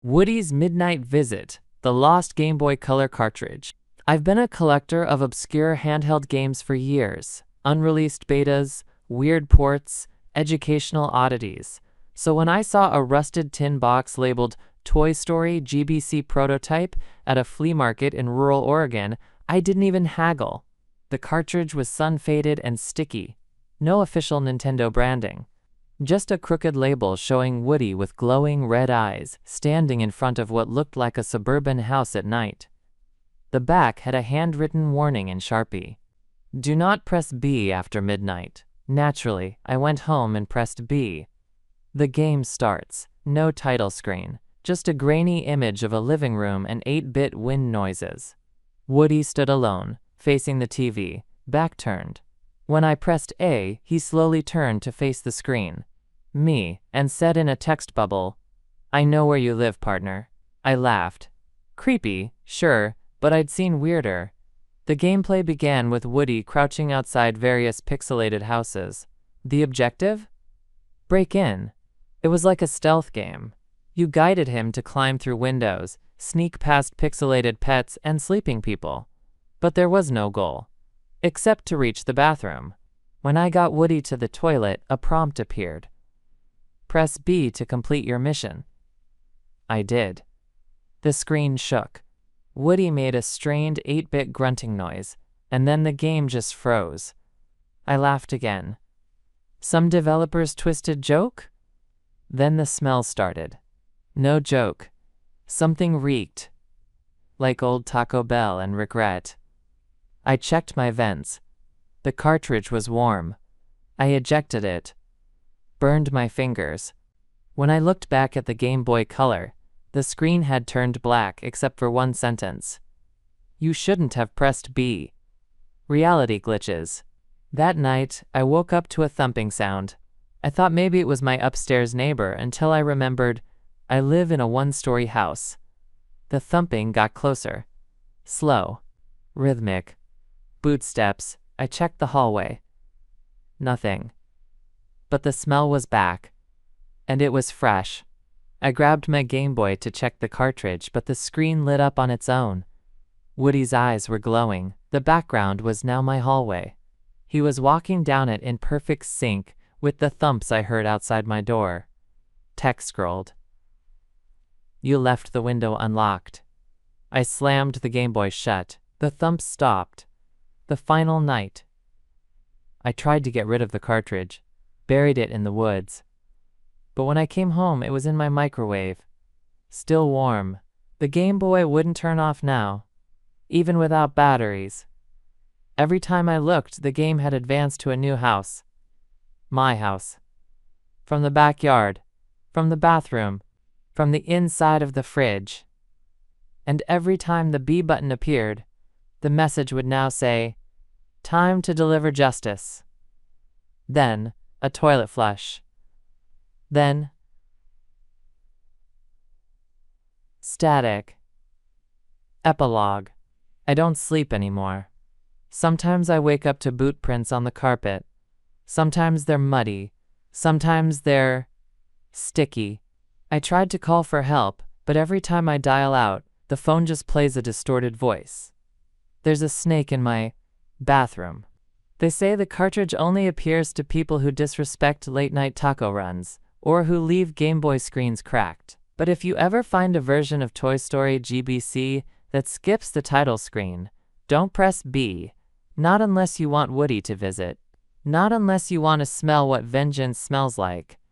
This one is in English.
Woody's Midnight Visit, the lost Game Boy Color cartridge. I've been a collector of obscure handheld games for years, unreleased betas, weird ports, educational oddities. So when I saw a rusted tin box labeled Toy Story GBC Prototype at a flea market in rural Oregon, I didn't even haggle. The cartridge was sun-faded and sticky. No official Nintendo branding. Just a crooked label showing Woody with glowing red eyes, standing in front of what looked like a suburban house at night. The back had a handwritten warning in Sharpie. Do not press B after midnight. Naturally, I went home and pressed B. The game starts. No title screen. Just a grainy image of a living room and 8-bit wind noises. Woody stood alone, facing the TV, back turned. When I pressed A, he slowly turned to face the screen. Me, and said in a text bubble, "I know where you live, partner." I laughed. Creepy, sure, but I'd seen weirder. The gameplay began with Woody crouching outside various pixelated houses. The objective? Break in. It was like a stealth game. You guided him to climb through windows, sneak past pixelated pets and sleeping people. But there was no goal, except to reach the bathroom. When I got Woody to the toilet, a prompt appeared. Press B to complete your mission. I did. The screen shook. Woody made a strained 8-bit grunting noise, and then the game just froze. I laughed again. Some developer's twisted joke? Then the smell started. No joke. Something reeked. Like old Taco Bell and regret. I checked my vents. The cartridge was warm. I ejected it. Burned my fingers. When I looked back at the Game Boy Color, the screen had turned black except for one sentence. You shouldn't have pressed B. Reality glitches. That night, I woke up to a thumping sound. I thought maybe it was my upstairs neighbor until I remembered I live in a one-story house. The thumping got closer. Slow. Rhythmic. Boot steps. I checked the hallway. Nothing. But the smell was back. And it was fresh. I grabbed my Game Boy to check the cartridge, but the screen lit up on its own. Woody's eyes were glowing. The background was now my hallway. He was walking down it in perfect sync with the thumps I heard outside my door. Text scrolled. You left the window unlocked. I slammed the Game Boy shut. The thumps stopped. The final night. I tried to get rid of the cartridge. Buried it in the woods. But when I came home, it was in my microwave. Still warm. The Game Boy wouldn't turn off now, even without batteries. Every time I looked, the game had advanced to a new house. My house. From the backyard. From the bathroom. From the inside of the fridge. And every time the B button appeared, the message would now say, "Time to deliver justice." Then, a toilet flush. Then, static. Epilogue. I don't sleep anymore. Sometimes I wake up to boot prints on the carpet. Sometimes they're muddy. Sometimes they're sticky. I tried to call for help, but every time I dial out, the phone just plays a distorted voice. There's a snake in my bathroom. They say the cartridge only appears to people who disrespect late-night taco runs, or who leave Game Boy screens cracked. But if you ever find a version of Toy Story GBC that skips the title screen, don't press B. Not unless you want Woody to visit. Not unless you want to smell what vengeance smells like.